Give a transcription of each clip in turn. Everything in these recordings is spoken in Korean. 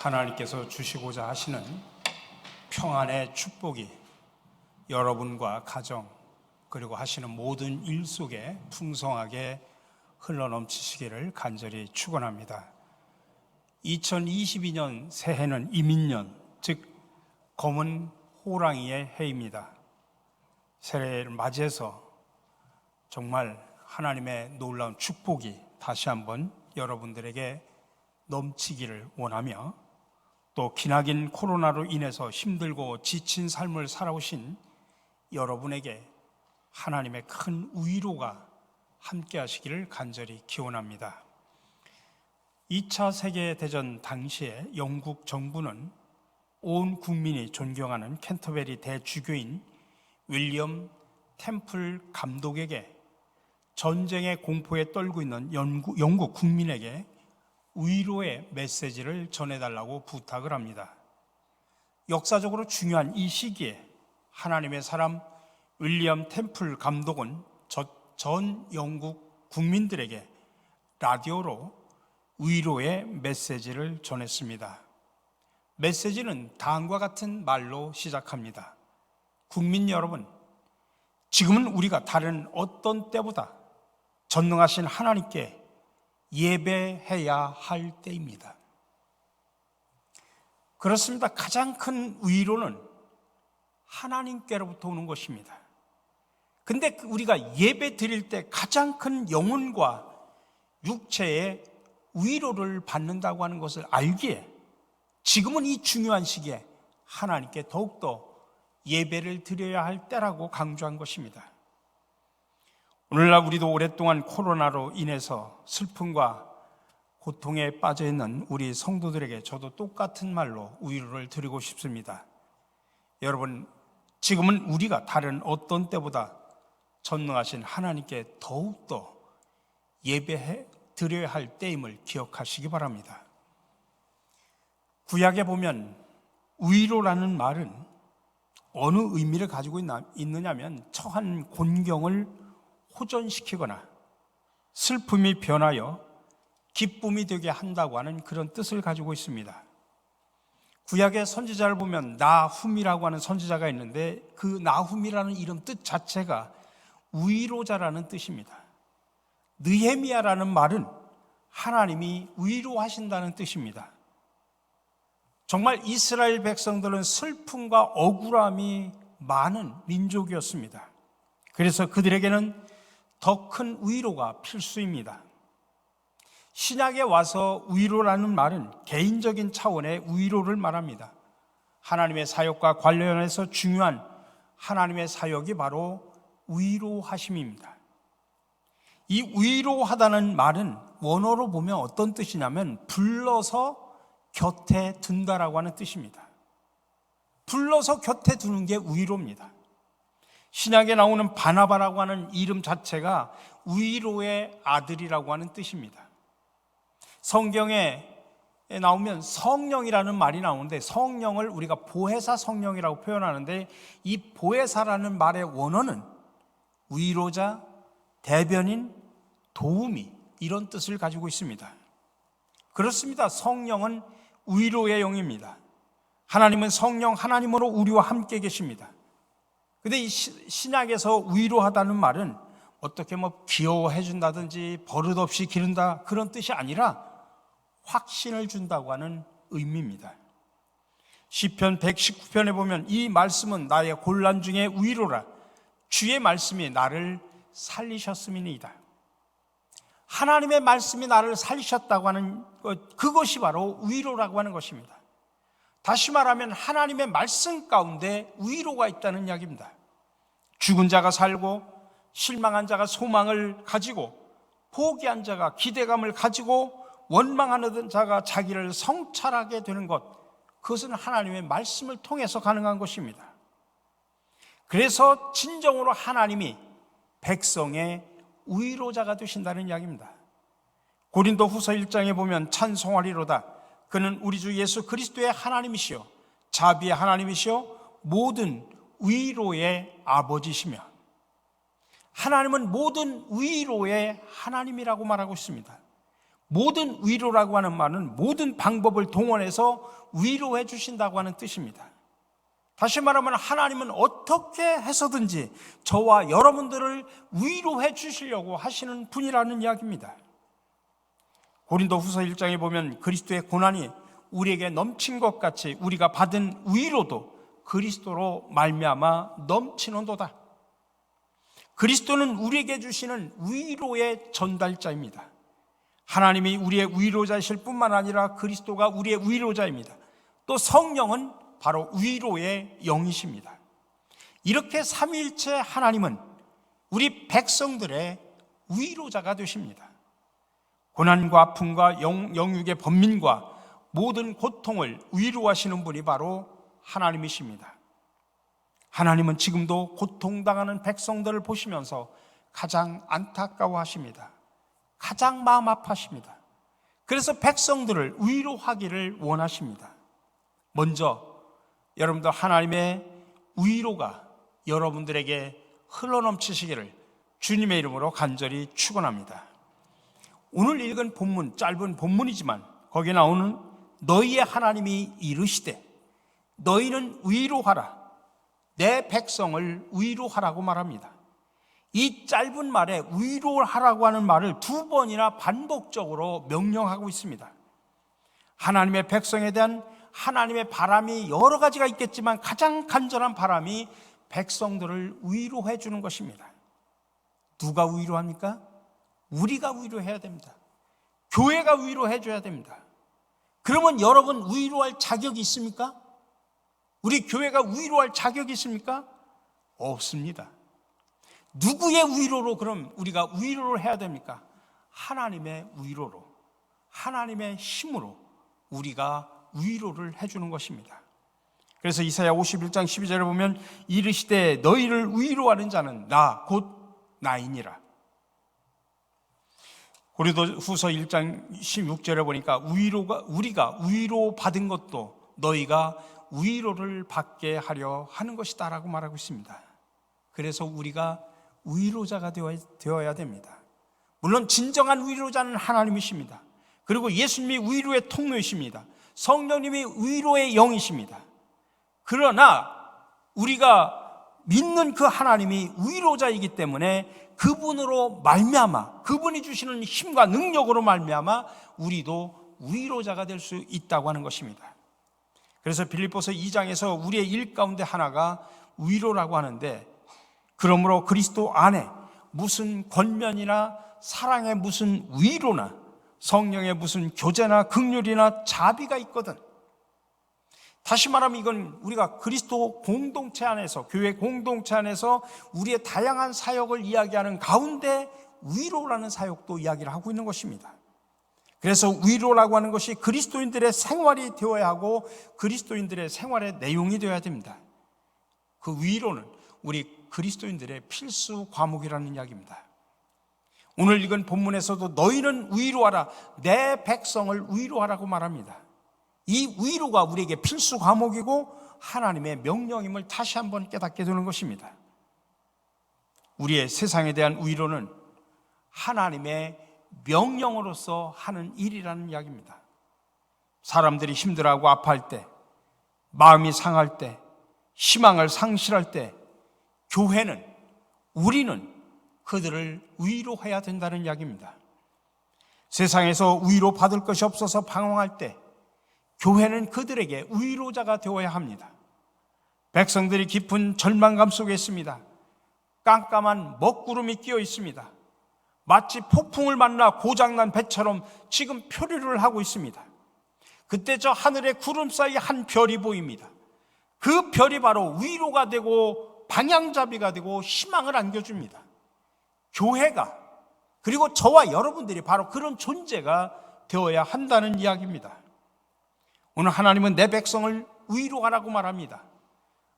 하나님께서 주시고자 하시는 평안의 축복이 여러분과 가정 그리고 하시는 모든 일 속에 풍성하게 흘러넘치시기를 간절히 축원합니다. 2022년 새해는 이민년, 즉 검은 호랑이의 해입니다. 새해를 맞이해서 정말 하나님의 놀라운 축복이 다시 한번 여러분들에게 넘치기를 원하며, 또 기나긴 코로나로 인해서 힘들고 지친 삶을 살아오신 여러분에게 하나님의 큰 위로가 함께 하시기를 간절히 기원합니다. 2차 세계대전 당시에 영국 정부는 온 국민이 존경하는 캔터베리 대주교인 윌리엄 템플 감독에게 전쟁의 공포에 떨고 있는 영국 국민에게 위로의 메시지를 전해달라고 부탁을 합니다. 역사적으로 중요한 이 시기에 하나님의 사람 윌리엄 템플 감독은 전 영국 국민들에게 라디오로 위로의 메시지를 전했습니다. 메시지는 다음과 같은 말로 시작합니다. 국민 여러분, 지금은 우리가 다른 어떤 때보다 전능하신 하나님께 예배해야 할 때입니다. 그렇습니다. 가장 큰 위로는 하나님께로부터 오는 것입니다. 근데 우리가 예배 드릴 때 가장 큰 영혼과 육체의 위로를 받는다고 하는 것을 알기에 지금은 이 중요한 시기에 하나님께 더욱더 예배를 드려야 할 때라고 강조한 것입니다. 오늘날 우리도 오랫동안 코로나로 인해서 슬픔과 고통에 빠져 있는 우리 성도들에게 저도 똑같은 말로 위로를 드리고 싶습니다. 여러분, 지금은 우리가 다른 어떤 때보다 전능하신 하나님께 더욱더 예배해 드려야 할 때임을 기억하시기 바랍니다. 구약에 보면 위로라는 말은 어느 의미를 가지고 있느냐면 처한 곤경을 호전시키거나 슬픔이 변하여 기쁨이 되게 한다고 하는 그런 뜻을 가지고 있습니다. 구약의 선지자를 보면 나훔이라고 하는 선지자가 있는데 그 나훔이라는 이름 뜻 자체가 위로자라는 뜻입니다. 느헤미야라는 말은 하나님이 위로하신다는 뜻입니다. 정말 이스라엘 백성들은 슬픔과 억울함이 많은 민족이었습니다. 그래서 그들에게는 더 큰 위로가 필수입니다. 신약에 와서 위로라는 말은 개인적인 차원의 위로를 말합니다. 하나님의 사역과 관련해서 중요한 하나님의 사역이 바로 위로하심입니다. 이 위로하다는 말은 원어로 보면 어떤 뜻이냐면 불러서 곁에 둔다라고 하는 뜻입니다. 불러서 곁에 두는 게 위로입니다. 신약에 나오는 바나바라고 하는 이름 자체가 위로의 아들이라고 하는 뜻입니다. 성경에 나오면 성령이라는 말이 나오는데 성령을 우리가 보혜사 성령이라고 표현하는데 이 보혜사라는 말의 원어는 위로자, 대변인, 도우미 이런 뜻을 가지고 있습니다. 그렇습니다. 성령은 위로의 영입니다. 하나님은 성령 하나님으로 우리와 함께 계십니다. 근데 이 신약에서 위로하다는 말은 어떻게 귀여워해 준다든지 버릇없이 기른다 그런 뜻이 아니라 확신을 준다고 하는 의미입니다. 시편 119편에 보면 이 말씀은 나의 곤란 중에 위로라. 주의 말씀이 나를 살리셨음이니이다. 하나님의 말씀이 나를 살리셨다고 하는 것, 그것이 바로 위로라고 하는 것입니다. 다시 말하면 하나님의 말씀 가운데 위로가 있다는 이야기입니다. 죽은 자가 살고 실망한 자가 소망을 가지고 포기한 자가 기대감을 가지고 원망하는 자가 자기를 성찰하게 되는 것, 그것은 하나님의 말씀을 통해서 가능한 것입니다. 그래서 진정으로 하나님이 백성의 위로자가 되신다는 이야기입니다. 고린도 후서 1장에 보면 찬송하리로다. 그는 우리 주 예수 그리스도의 하나님이시요 자비의 하나님이시요 모든 위로의 아버지시며, 하나님은 모든 위로의 하나님이라고 말하고 있습니다. 모든 위로라고 하는 말은 모든 방법을 동원해서 위로해 주신다고 하는 뜻입니다. 다시 말하면 하나님은 어떻게 해서든지 저와 여러분들을 위로해 주시려고 하시는 분이라는 이야기입니다. 고린도후서 1장에 보면 그리스도의 고난이 우리에게 넘친 것 같이 우리가 받은 위로도 그리스도로 말미암아 넘치는도다. 그리스도는 우리에게 주시는 위로의 전달자입니다. 하나님이 우리의 위로자이실 뿐만 아니라 그리스도가 우리의 위로자입니다. 또 성령은 바로 위로의 영이십니다. 이렇게 삼위일체 하나님은 우리 백성들의 위로자가 되십니다. 고난과 아픔과 영육의 번민과 모든 고통을 위로하시는 분이 바로 하나님이십니다. 하나님은 지금도 고통당하는 백성들을 보시면서 가장 안타까워하십니다. 가장 마음 아파하십니다. 그래서 백성들을 위로하기를 원하십니다. 먼저 여러분들 하나님의 위로가 여러분들에게 흘러넘치시기를 주님의 이름으로 간절히 축원합니다. 오늘 읽은 본문, 짧은 본문이지만 거기에 나오는 너희의 하나님이 이르시되 너희는 위로하라, 내 백성을 위로하라고 말합니다. 이 짧은 말에 위로하라고 하는 말을 2번이나 반복적으로 명령하고 있습니다. 하나님의 백성에 대한 하나님의 바람이 여러 가지가 있겠지만 가장 간절한 바람이 백성들을 위로해 주는 것입니다. 누가 위로합니까? 우리가 위로해야 됩니다. 교회가 위로해 줘야 됩니다. 그러면 여러분 위로할 자격이 있습니까? 우리 교회가 위로할 자격이 있습니까? 없습니다. 누구의 위로로 그럼 우리가 위로를 해야 됩니까? 하나님의 위로로, 하나님의 힘으로 우리가 위로를 해주는 것입니다. 그래서 이사야 51장 12절에 보면 이르시되 너희를 위로하는 자는 나 곧 나이니라. 고린도후서 1장 16절에 보니까 우리가 위로 받은 것도 너희가 위로를 받게 하려 하는 것이다라고 말하고 있습니다. 그래서 우리가 위로자가 되어야 됩니다. 물론 진정한 위로자는 하나님이십니다. 그리고 예수님이 위로의 통로이십니다. 성령님이 위로의 영이십니다. 그러나 우리가 믿는 그 하나님이 위로자이기 때문에 그분으로 말미암아, 그분이 주시는 힘과 능력으로 말미암아 우리도 위로자가 될 수 있다고 하는 것입니다. 그래서 빌립보서 2장에서 우리의 일 가운데 하나가 위로라고 하는데, 그러므로 그리스도 안에 무슨 권면이나 사랑의 무슨 위로나 성령의 무슨 교제나 긍휼이나 자비가 있거든. 다시 말하면 이건 우리가 그리스도 공동체 안에서, 교회 공동체 안에서 우리의 다양한 사역을 이야기하는 가운데 위로라는 사역도 이야기를 하고 있는 것입니다. 그래서 위로라고 하는 것이 그리스도인들의 생활이 되어야 하고 그리스도인들의 생활의 내용이 되어야 됩니다. 그 위로는 우리 그리스도인들의 필수 과목이라는 이야기입니다. 오늘 읽은 본문에서도 너희는 위로하라, 내 백성을 위로하라고 말합니다. 이 위로가 우리에게 필수 과목이고 하나님의 명령임을 다시 한번 깨닫게 되는 것입니다. 우리의 세상에 대한 위로는 하나님의 명령으로서 하는 일이라는 이야기입니다. 사람들이 힘들어하고 아파할 때, 마음이 상할 때, 희망을 상실할 때 교회는, 우리는 그들을 위로해야 된다는 이야기입니다. 세상에서 위로 받을 것이 없어서 방황할 때 교회는 그들에게 위로자가 되어야 합니다. 백성들이 깊은 절망감 속에 있습니다. 깜깜한 먹구름이 끼어 있습니다. 마치 폭풍을 만나 고장난 배처럼 지금 표류를 하고 있습니다. 그때 저 하늘의 구름 사이 한 별이 보입니다. 그 별이 바로 위로가 되고 방향잡이가 되고 희망을 안겨줍니다. 교회가, 그리고 저와 여러분들이 바로 그런 존재가 되어야 한다는 이야기입니다. 오늘 하나님은 내 백성을 위로하라고 말합니다.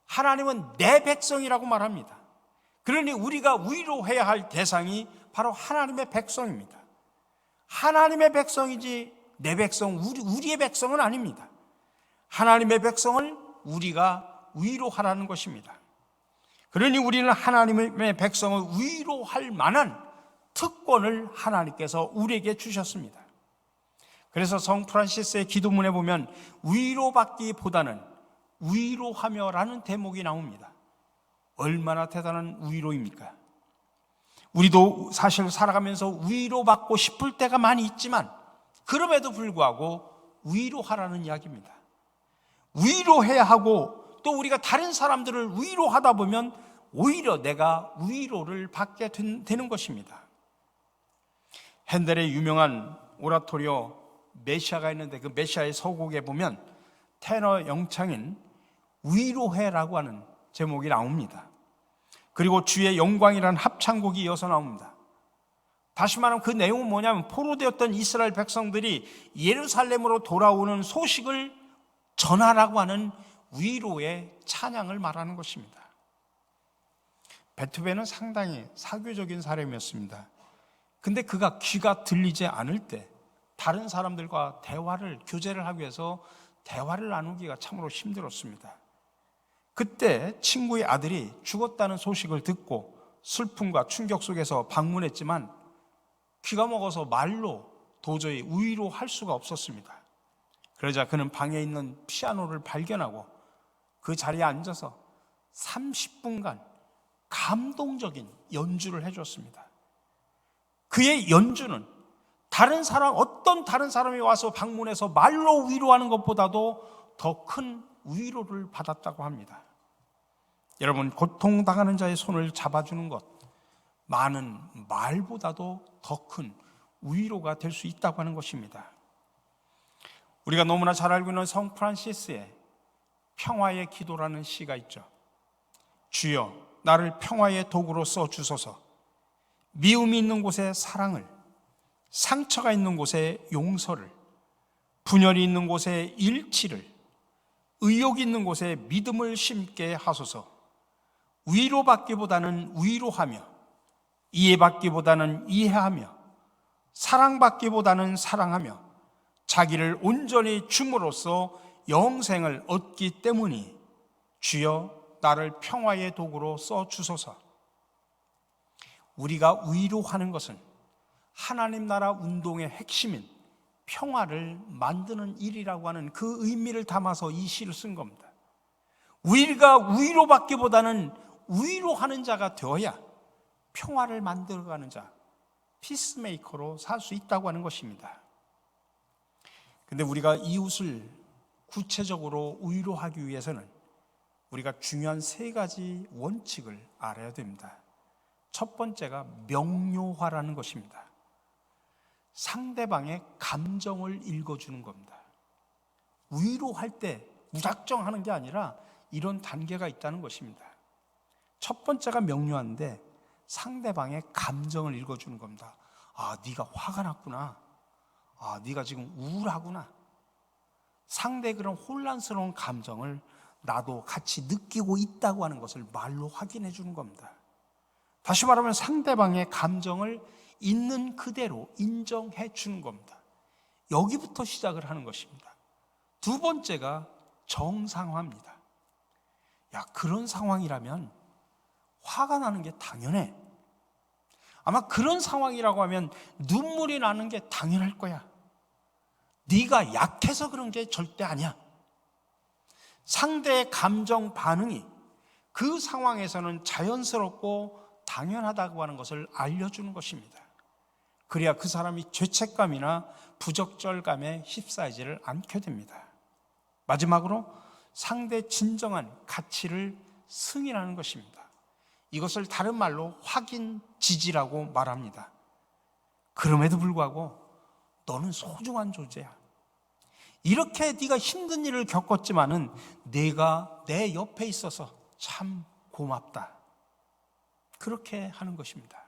하나님은 내 백성이라고 말합니다. 그러니 우리가 위로해야 할 대상이 바로 하나님의 백성입니다. 하나님의 백성이지 내 백성, 우리의 백성은 아닙니다. 하나님의 백성을 우리가 위로하라는 것입니다. 그러니 우리는 하나님의 백성을 위로할 만한 특권을 하나님께서 우리에게 주셨습니다. 그래서 성 프란시스의 기도문에 보면 위로받기보다는 위로하며라는 대목이 나옵니다. 얼마나 대단한 위로입니까? 우리도 사실 살아가면서 위로받고 싶을 때가 많이 있지만 그럼에도 불구하고 위로하라는 이야기입니다. 위로해야 하고 또 우리가 다른 사람들을 위로하다 보면 오히려 내가 위로를 받게 되는 것입니다. 핸델의 유명한 오라토리오 메시아가 있는데 그 메시아의 서곡에 보면 테너 영창인 위로해라고 하는 제목이 나옵니다. 그리고 주의 영광이라는 합창곡이 이어서 나옵니다. 다시 말하면 그 내용은 뭐냐면 포로되었던 이스라엘 백성들이 예루살렘으로 돌아오는 소식을 전하라고 하는 위로의 찬양을 말하는 것입니다. 베토벤은 상당히 사교적인 사람이었습니다. 근데 그가 귀가 들리지 않을 때 다른 사람들과 교제를 하기 위해서 대화를 나누기가 참으로 힘들었습니다. 그때 친구의 아들이 죽었다는 소식을 듣고 슬픔과 충격 속에서 방문했지만 귀가 먹어서 말로 도저히 위로할 수가 없었습니다. 그러자 그는 방에 있는 피아노를 발견하고 그 자리에 앉아서 30분간 감동적인 연주를 해줬습니다. 그의 연주는 어떤 다른 사람이 와서 방문해서 말로 위로하는 것보다도 더 큰 위로를 받았다고 합니다. 여러분, 고통당하는 자의 손을 잡아주는 것, 많은 말보다도 더 큰 위로가 될 수 있다고 하는 것입니다. 우리가 너무나 잘 알고 있는 성 프란시스의 평화의 기도라는 시가 있죠. 주여, 나를 평화의 도구로 써주소서. 미움이 있는 곳에 사랑을, 상처가 있는 곳에 용서를, 분열이 있는 곳에 일치를, 의욕이 있는 곳에 믿음을 심게 하소서. 위로받기보다는 위로하며, 이해받기보다는 이해하며, 사랑받기보다는 사랑하며, 자기를 온전히 줌으로써 영생을 얻기 때문이 주여 나를 평화의 도구로 써주소서. 우리가 위로하는 것은 하나님 나라 운동의 핵심인 평화를 만드는 일이라고 하는 그 의미를 담아서 이 시를 쓴 겁니다. 우리가 위로받기보다는 위로하는 자가 되어야 평화를 만들어가는 자, 피스메이커로 살 수 있다고 하는 것입니다. 근데 우리가 이웃을 구체적으로 위로하기 위해서는 우리가 중요한 3가지 원칙을 알아야 됩니다. 첫 번째가 명료화라는 것입니다. 상대방의 감정을 읽어주는 겁니다. 위로할 때 무작정 하는 게 아니라 이런 단계가 있다는 것입니다. 첫 번째가 명료한데 상대방의 감정을 읽어주는 겁니다. 아, 네가 화가 났구나. 아, 네가 지금 우울하구나. 상대의 그런 혼란스러운 감정을 나도 같이 느끼고 있다고 하는 것을 말로 확인해 주는 겁니다. 다시 말하면 상대방의 감정을 있는 그대로 인정해 주는 겁니다. 여기부터 시작을 하는 것입니다. 두 번째가 정상화입니다. 야, 그런 상황이라면 화가 나는 게 당연해. 아마 그런 상황이라고 하면 눈물이 나는 게 당연할 거야. 네가 약해서 그런 게 절대 아니야. 상대의 감정 반응이 그 상황에서는 자연스럽고 당연하다고 하는 것을 알려주는 것입니다. 그래야 그 사람이 죄책감이나 부적절감에 휩싸이지를 않게 됩니다. 마지막으로 상대의 진정한 가치를 승인하는 것입니다. 이것을 다른 말로 확인 지지라고 말합니다. 그럼에도 불구하고 너는 소중한 존재야. 이렇게 네가 힘든 일을 겪었지만은 내가 내 옆에 있어서 참 고맙다. 그렇게 하는 것입니다.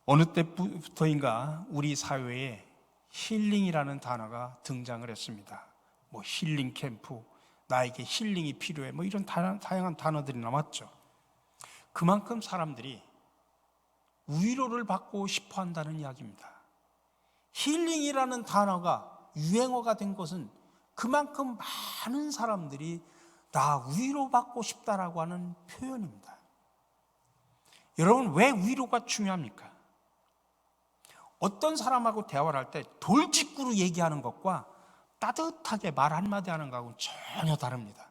어느 때부터인가 우리 사회에 힐링이라는 단어가 등장을 했습니다. 뭐 힐링 캠프, 나에게 힐링이 필요해, 뭐 이런 다양한 단어들이 나왔죠. 그만큼 사람들이 위로를 받고 싶어 한다는 이야기입니다. 힐링이라는 단어가 유행어가 된 것은 그만큼 많은 사람들이 나 위로받고 싶다라고 하는 표현입니다. 여러분, 왜 위로가 중요합니까? 어떤 사람하고 대화를 할 때 돌직구로 얘기하는 것과 따뜻하게 말 한마디 하는 것하고는 전혀 다릅니다.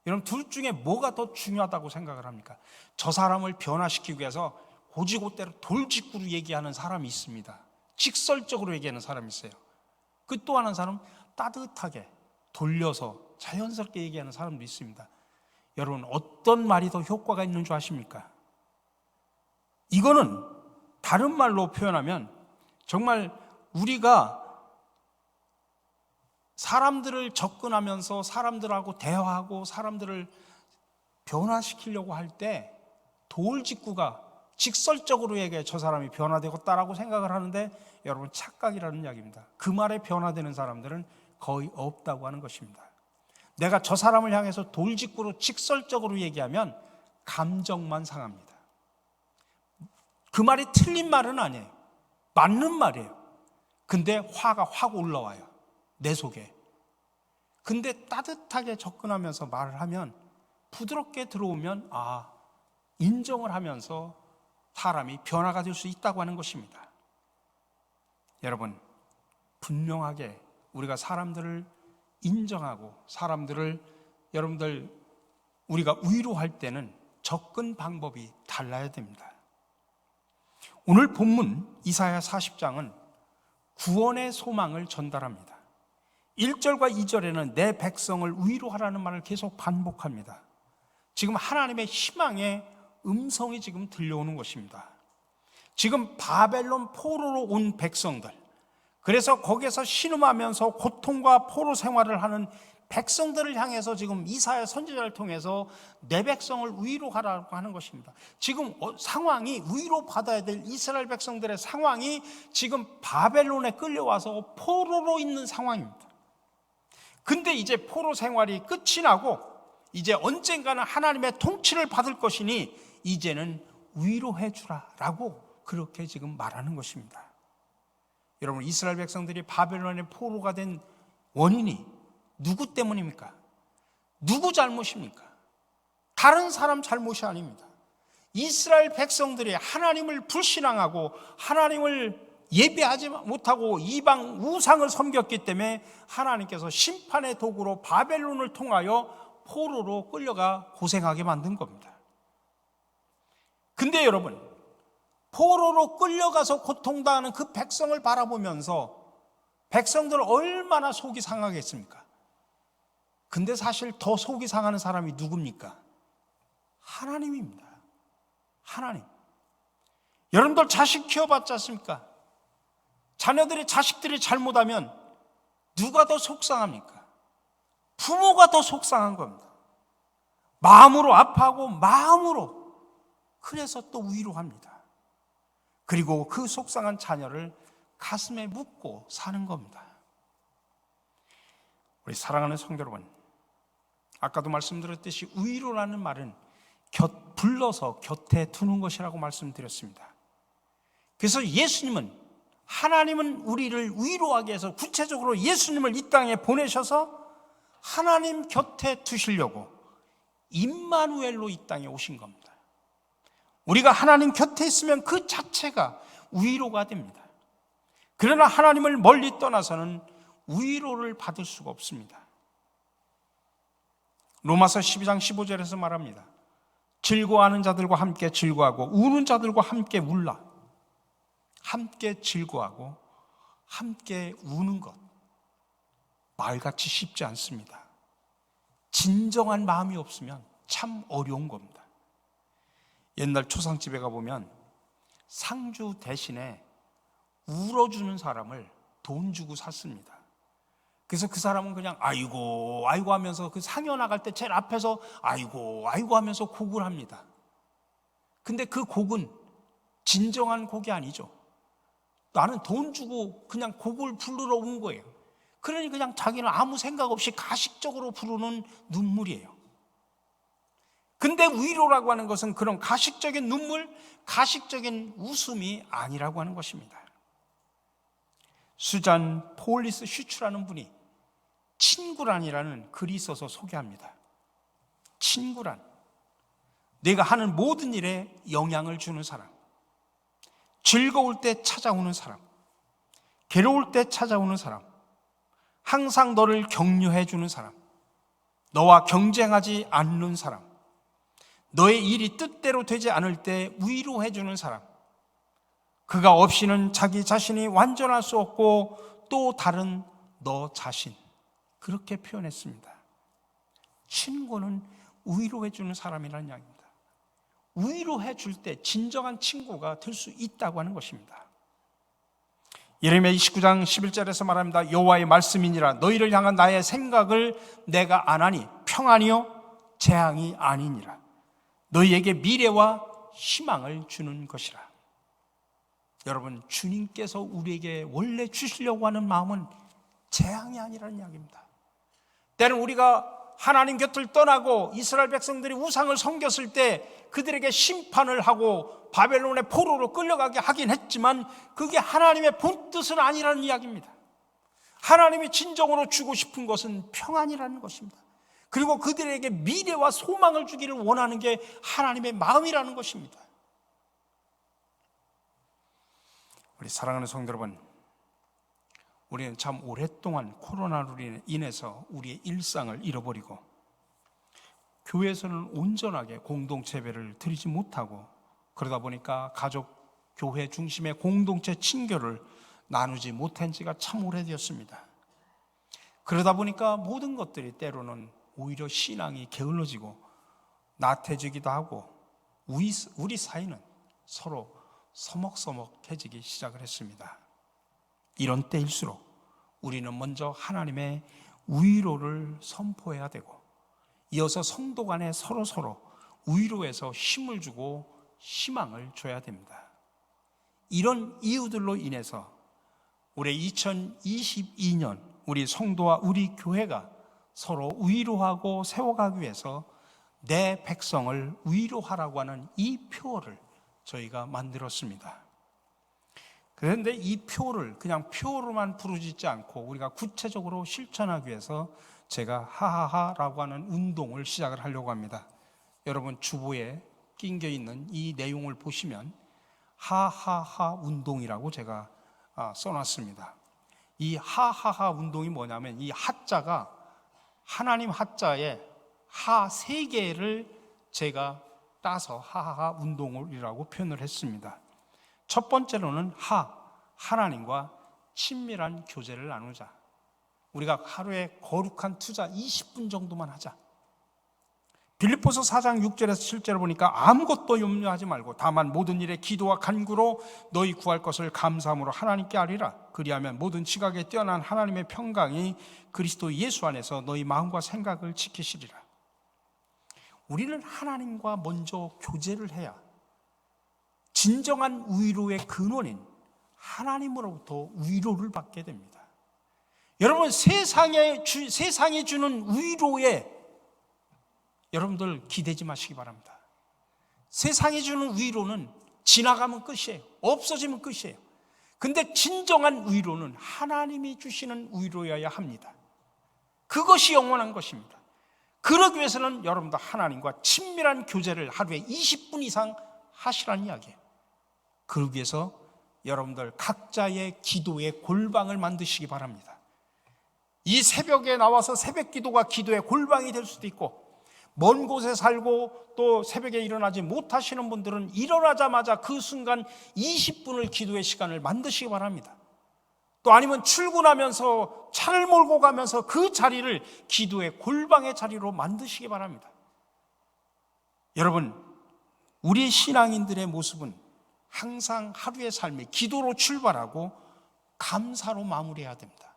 여러분, 둘 중에 뭐가 더 중요하다고 생각을 합니까? 저 사람을 변화시키기 위해서 고지고대로 돌직구로 얘기하는 사람이 있습니다. 직설적으로 얘기하는 사람이 있어요. 그 또 하는 사람은 따뜻하게 돌려서 자연스럽게 얘기하는 사람도 있습니다. 여러분, 어떤 말이 더 효과가 있는 줄 아십니까? 이거는 다른 말로 표현하면 정말 우리가 사람들을 접근하면서 사람들하고 대화하고 사람들을 변화시키려고 할 때 돌직구가 직설적으로 얘기해 저 사람이 변화되었다라고 생각을 하는데, 여러분, 착각이라는 이야기입니다. 그 말에 변화되는 사람들은 거의 없다고 하는 것입니다. 내가 저 사람을 향해서 돌직구로 직설적으로 얘기하면 감정만 상합니다. 그 말이 틀린 말은 아니에요. 맞는 말이에요. 근데 화가 확 올라와요, 내 속에. 근데 따뜻하게 접근하면서 말을 하면, 부드럽게 들어오면 인정을 하면서 사람이 변화가 될 수 있다고 하는 것입니다. 여러분, 분명하게 우리가 사람들을 인정하고 사람들을 우리가 위로할 때는 접근 방법이 달라야 됩니다. 오늘 본문 이사야 40장은 구원의 소망을 전달합니다. 1절과 2절에는 내 백성을 위로하라는 말을 계속 반복합니다. 지금 하나님의 희망의 음성이 지금 들려오는 것입니다. 지금 바벨론 포로로 온 백성들, 그래서 거기에서 신음하면서 고통과 포로 생활을 하는 백성들을 향해서 지금 이사야 선지자를 통해서 내 백성을 위로하라고 하는 것입니다. 지금 상황이, 위로받아야 될 이스라엘 백성들의 상황이 지금 바벨론에 끌려와서 포로로 있는 상황입니다. 근데 이제 포로 생활이 끝이 나고 이제 언젠가는 하나님의 통치를 받을 것이니 이제는 위로해 주라라고 그렇게 지금 말하는 것입니다. 여러분, 이스라엘 백성들이 바벨론의 포로가 된 원인이 누구 때문입니까? 누구 잘못입니까? 다른 사람 잘못이 아닙니다. 이스라엘 백성들이 하나님을 불신앙하고 하나님을 예배하지 못하고 이방 우상을 섬겼기 때문에 하나님께서 심판의 도구로 바벨론을 통하여 포로로 끌려가 고생하게 만든 겁니다. 근데 여러분, 포로로 끌려가서 고통당하는 그 백성을 바라보면서 백성들 얼마나 속이 상하겠습니까? 근데 사실 더 속이 상하는 사람이 누굽니까? 하나님입니다. 하나님. 여러분들 자식 키워봤지 않습니까? 자식들이 잘못하면 누가 더 속상합니까? 부모가 더 속상한 겁니다. 마음으로 아파하고 마음으로, 그래서 또 위로합니다. 그리고 그 속상한 자녀를 가슴에 묻고 사는 겁니다. 우리 사랑하는 성도 여러분, 아까도 말씀드렸듯이 위로라는 말은 불러서 곁에 두는 것이라고 말씀드렸습니다. 그래서 하나님은 우리를 위로하기 위해서 구체적으로 예수님을 이 땅에 보내셔서 하나님 곁에 두시려고 임마누엘로 이 땅에 오신 겁니다. 우리가 하나님 곁에 있으면 그 자체가 위로가 됩니다. 그러나 하나님을 멀리 떠나서는 위로를 받을 수가 없습니다. 로마서 12장 15절에서 말합니다. 즐거워하는 자들과 함께 즐거워하고 우는 자들과 함께 울라. 함께 즐거워하고 함께 우는 것, 말같이 쉽지 않습니다. 진정한 마음이 없으면 참 어려운 겁니다. 옛날 초상집에 가보면 상주 대신에 울어주는 사람을 돈 주고 샀습니다. 그래서 그 사람은 그냥 아이고 아이고 하면서 그 상여 나갈 때 제일 앞에서 아이고 아이고 하면서 곡을 합니다. 근데 그 곡은 진정한 곡이 아니죠. 나는 돈 주고 그냥 곡을 부르러 온 거예요. 그러니 그냥 자기는 아무 생각 없이 가식적으로 부르는 눈물이에요. 근데 위로라고 하는 것은 그런 가식적인 눈물, 가식적인 웃음이 아니라고 하는 것입니다. 수잔 폴리스 슈츠라는 분이 친구란이라는 글이 있어서 소개합니다. 친구란, 내가 하는 모든 일에 영향을 주는 사람, 즐거울 때 찾아오는 사람, 괴로울 때 찾아오는 사람, 항상 너를 격려해 주는 사람, 너와 경쟁하지 않는 사람, 너의 일이 뜻대로 되지 않을 때 위로해 주는 사람, 그가 없이는 자기 자신이 완전할 수 없고 또 다른 너 자신, 그렇게 표현했습니다. 친구는 위로해 주는 사람이라는 이야기입니다. 위로해 줄 때 진정한 친구가 될 수 있다고 하는 것입니다. 예레미야 29장 11절에서 말합니다. 여호와의 말씀이니라 너희를 향한 나의 생각을 내가 아나니 평안이요 재앙이 아니니라. 너희에게 미래와 희망을 주는 것이라. 여러분, 주님께서 우리에게 원래 주시려고 하는 마음은 재앙이 아니라는 이야기입니다. 때는 우리가 하나님 곁을 떠나고 이스라엘 백성들이 우상을 섬겼을 때 그들에게 심판을 하고 바벨론의 포로로 끌려가게 하긴 했지만 그게 하나님의 본뜻은 아니라는 이야기입니다. 하나님이 진정으로 주고 싶은 것은 평안이라는 것입니다. 그리고 그들에게 미래와 소망을 주기를 원하는 게 하나님의 마음이라는 것입니다. 우리 사랑하는 성도 여러분, 우리는 참 오랫동안 코로나로 인해서 우리의 일상을 잃어버리고 교회에서는 온전하게 공동체 예배를 드리지 못하고 그러다 보니까 가족, 교회 중심의 공동체 친교를 나누지 못한 지가 참 오래되었습니다. 그러다 보니까 모든 것들이 때로는 오히려 신앙이 게을러지고 나태해지기도 하고 우리 사이는 서로 서먹서먹해지기 시작을 했습니다. 이런 때일수록 우리는 먼저 하나님의 위로를 선포해야 되고 이어서 성도 간에 서로 위로해서 힘을 주고 희망을 줘야 됩니다. 이런 이유들로 인해서 올해 2022년 우리 성도와 우리 교회가 서로 위로하고 세워가기 위해서 내 백성을 위로하라고 하는 이 표어를 저희가 만들었습니다. 그런데 이 표를 그냥 표로만 부르짖지 않고 우리가 구체적으로 실천하기 위해서 제가 하하하라고 하는 운동을 시작을 하려고 합니다. 여러분 주보에 끼겨 있는 이 내용을 보시면 하하하 운동이라고 제가 써놨습니다. 이 하하하 운동이 뭐냐면 이 하자가 하나님 하자에 하 3개를 제가 따서 하하하 운동이라고 표현을 했습니다. 첫 번째로는 하나님과 친밀한 교제를 나누자. 우리가 하루에 거룩한 투자 20분 정도만 하자. 빌립보서 4장 6절에서 7절을 보니까 아무것도 염려하지 말고 다만 모든 일에 기도와 간구로 너희 구할 것을 감사함으로 하나님께 아뢰라. 그리하면 모든 지각에 뛰어난 하나님의 평강이 그리스도 예수 안에서 너희 마음과 생각을 지키시리라. 우리는 하나님과 먼저 교제를 해야 진정한 위로의 근원인 하나님으로부터 위로를 받게 됩니다. 여러분, 세상이 주는 위로에 여러분들 기대지 마시기 바랍니다. 세상이 주는 위로는 지나가면 끝이에요. 없어지면 끝이에요. 근데 진정한 위로는 하나님이 주시는 위로여야 합니다. 그것이 영원한 것입니다. 그러기 위해서는 여러분들 하나님과 친밀한 교제를 하루에 20분 이상 하시라는 이야기예요. 그러기 위해서 여러분들 각자의 기도의 골방을 만드시기 바랍니다. 이 새벽에 나와서 새벽 기도가 기도의 골방이 될 수도 있고, 먼 곳에 살고 또 새벽에 일어나지 못하시는 분들은 일어나자마자 그 순간 20분을 기도의 시간을 만드시기 바랍니다. 또 아니면 출근하면서 차를 몰고 가면서 그 자리를 기도의 골방의 자리로 만드시기 바랍니다. 여러분, 우리 신앙인들의 모습은 항상 하루의 삶이 기도로 출발하고 감사로 마무리해야 됩니다.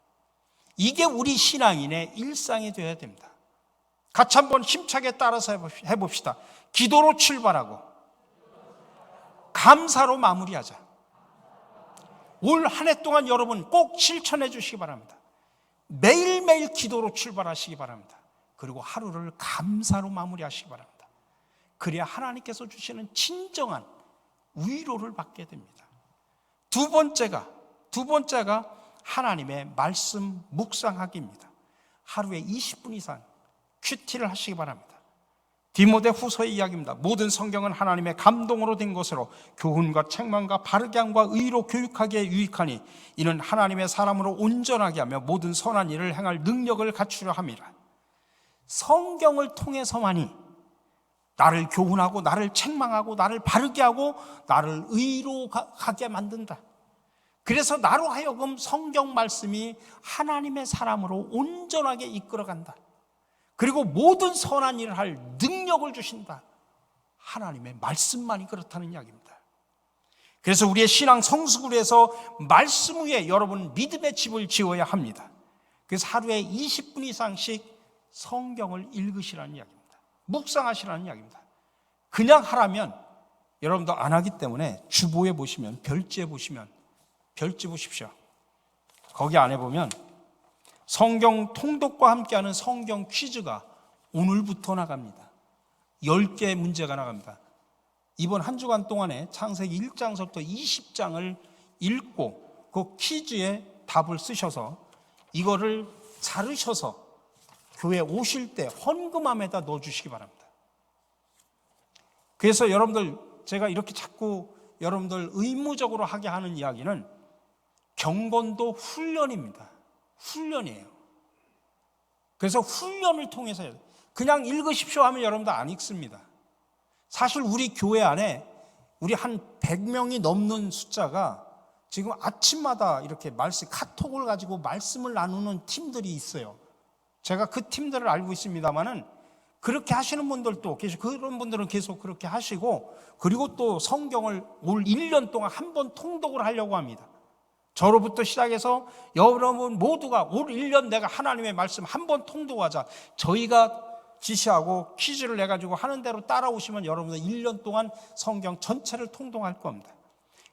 이게 우리 신앙인의 일상이 되어야 됩니다. 같이 한번 힘차게 따라서 해봅시다. 기도로 출발하고 감사로 마무리하자. 올 한 해 동안 여러분 꼭 실천해 주시기 바랍니다. 매일매일 기도로 출발하시기 바랍니다. 그리고 하루를 감사로 마무리하시기 바랍니다. 그래야 하나님께서 주시는 진정한 위로를 받게 됩니다. 두 번째가 하나님의 말씀 묵상하기입니다. 하루에 20분 이상 큐티를 하시기 바랍니다. 디모데 후서의 이야기입니다. 모든 성경은 하나님의 감동으로 된 것으로 교훈과 책망과 바르게 함과 의로 교육하기에 유익하니 이는 하나님의 사람으로 온전하게 하며 모든 선한 일을 행할 능력을 갖추려 함이라. 성경을 통해서만이 나를 교훈하고 나를 책망하고 나를 바르게 하고 나를 의로 가게 만든다. 그래서 나로 하여금 성경 말씀이 하나님의 사람으로 온전하게 이끌어간다. 그리고 모든 선한 일을 할 능력을 주신다. 하나님의 말씀만이 그렇다는 이야기입니다. 그래서 우리의 신앙 성수구에서 말씀 위에 여러분 믿음의 집을 지어야 합니다. 그래서 하루에 20분 이상씩 성경을 읽으시라는 이야기입니다. 묵상하시라는 이야기입니다. 그냥 하라면 여러분도 안 하기 때문에 주보에 보시면, 별지에 보시면, 별지 보십시오. 거기 안에 보면 성경 통독과 함께하는 성경 퀴즈가 오늘부터 나갑니다. 10개의 문제가 나갑니다. 이번 한 주간 동안에 창세기 1장서부터 20장을 읽고 그 퀴즈에 답을 쓰셔서 이거를 자르셔서 교회 오실 때 헌금함에다 넣어주시기 바랍니다. 그래서 여러분들, 제가 이렇게 자꾸 여러분들 의무적으로 하게 하는 이야기는 경건도 훈련입니다. 훈련이에요. 그래서 훈련을 통해서 해요. 그냥 읽으십시오 하면 여러분들 안 읽습니다. 사실 우리 교회 안에 우리 한 100명이 넘는 숫자가 지금 아침마다 이렇게 카톡을 가지고 말씀을 나누는 팀들이 있어요. 제가 그 팀들을 알고 있습니다만은 그렇게 하시는 분들도 계시고, 그런 분들은 계속 그렇게 하시고, 그리고 또 성경을 올 1년 동안 한 번 통독을 하려고 합니다. 저로부터 시작해서 여러분 모두가 올 1년 내가 하나님의 말씀 한 번 통독하자. 저희가 지시하고 퀴즈를 내가지고 하는 대로 따라오시면 여러분들 1년 동안 성경 전체를 통독할 겁니다.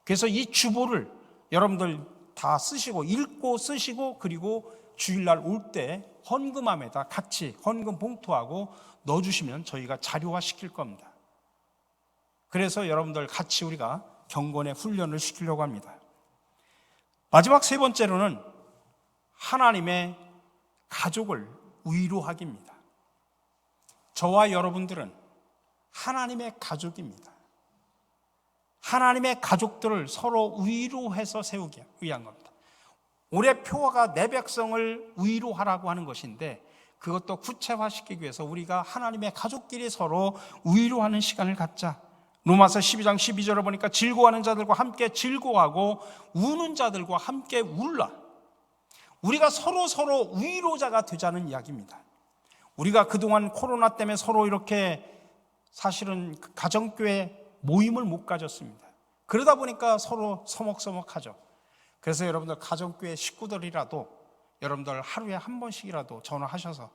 그래서 이 주보를 여러분들 다 쓰시고, 읽고 쓰시고, 그리고 주일날 올 때 헌금함에다 같이 헌금 봉투하고 넣어주시면 저희가 자료화 시킬 겁니다. 그래서 여러분들 같이 우리가 경건의 훈련을 시키려고 합니다. 마지막 세 번째로는 하나님의 가족을 위로하기입니다. 저와 여러분들은 하나님의 가족입니다. 하나님의 가족들을 서로 위로해서 세우기 위한 겁니다. 올해 표어가 내 백성을 위로하라고 하는 것인데, 그것도 구체화시키기 위해서 우리가 하나님의 가족끼리 서로 위로하는 시간을 갖자. 로마서 12장 12절을 보니까 즐거워하는 자들과 함께 즐거워하고 우는 자들과 함께 울라. 우리가 서로 위로자가 되자는 이야기입니다. 우리가 그동안 코로나 때문에 서로 이렇게 사실은 가정교회 모임을 못 가졌습니다. 그러다 보니까 서로 서먹서먹하죠. 그래서 여러분들 가정교회 식구들이라도 여러분들 하루에 한 번씩이라도 전화하셔서,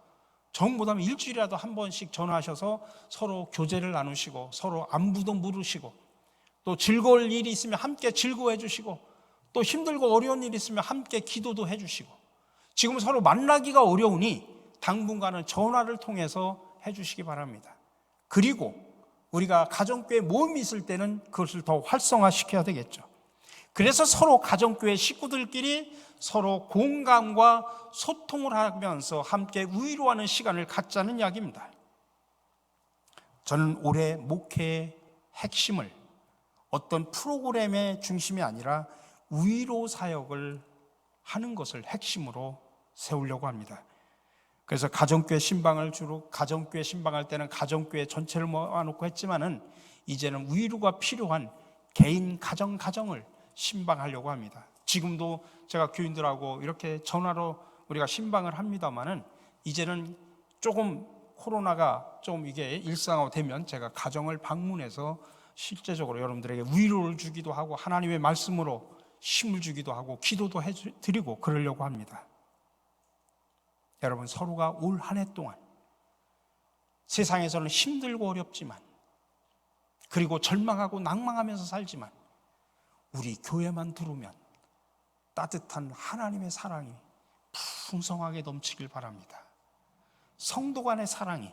정보다면 일주일이라도 한 번씩 전화하셔서 서로 교제를 나누시고, 서로 안부도 물으시고, 또 즐거울 일이 있으면 함께 즐거워해 주시고, 또 힘들고 어려운 일이 있으면 함께 기도도 해 주시고, 지금 서로 만나기가 어려우니 당분간은 전화를 통해서 해 주시기 바랍니다. 그리고 우리가 가정교회 모임이 있을 때는 그것을 더 활성화시켜야 되겠죠. 그래서 서로 가정교회 식구들끼리 서로 공감과 소통을 하면서 함께 위로하는 시간을 갖자는 이야기입니다. 저는 올해 목회의 핵심을 어떤 프로그램의 중심이 아니라 위로 사역을 하는 것을 핵심으로 세우려고 합니다. 그래서 가정교회 신방을 주로, 가정교회 신방할 때는 가정교회 전체를 모아놓고 했지만은 이제는 위로가 필요한 개인 가정을 신방하려고 합니다. 지금도 제가 교인들하고 이렇게 전화로 우리가 신방을 합니다만은 이제는 조금 코로나가 좀 이게 일상화되면 제가 가정을 방문해서 실제적으로 여러분들에게 위로를 주기도 하고 하나님의 말씀으로 힘을 주기도 하고 기도도 해드리고 그러려고 합니다. 여러분, 서로가 올 한 해 동안 세상에서는 힘들고 어렵지만, 그리고 절망하고 낭망하면서 살지만, 우리 교회만 들어오면 따뜻한 하나님의 사랑이 풍성하게 넘치길 바랍니다. 성도 간의 사랑이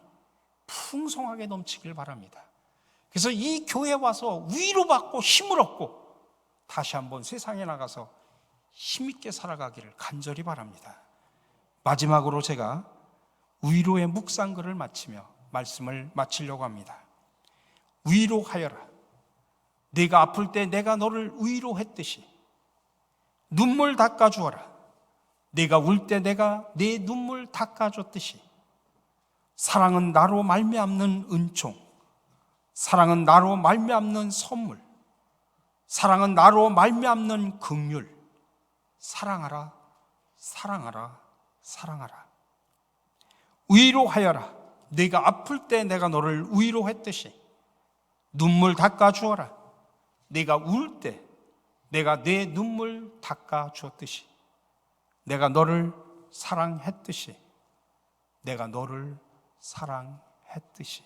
풍성하게 넘치길 바랍니다. 그래서 이 교회에 와서 위로받고 힘을 얻고 다시 한번 세상에 나가서 힘있게 살아가기를 간절히 바랍니다. 마지막으로 제가 위로의 묵상글을 마치며 말씀을 마치려고 합니다. 위로하여라. 네가 아플 때 내가 너를 위로했듯이 눈물 닦아주어라. 네가 울 때 내가 네 눈물 닦아줬듯이 사랑은 나로 말미암는 은총, 사랑은 나로 말미암는 선물, 사랑은 나로 말미암는 긍휼. 사랑하라, 사랑하라, 사랑하라. 위로하여라. 네가 아플 때 내가 너를 위로했듯이 눈물 닦아주어라. 네가 울 때 내가 내 눈물 닦아주었듯이 내가 너를 사랑했듯이 내가 너를 사랑했듯이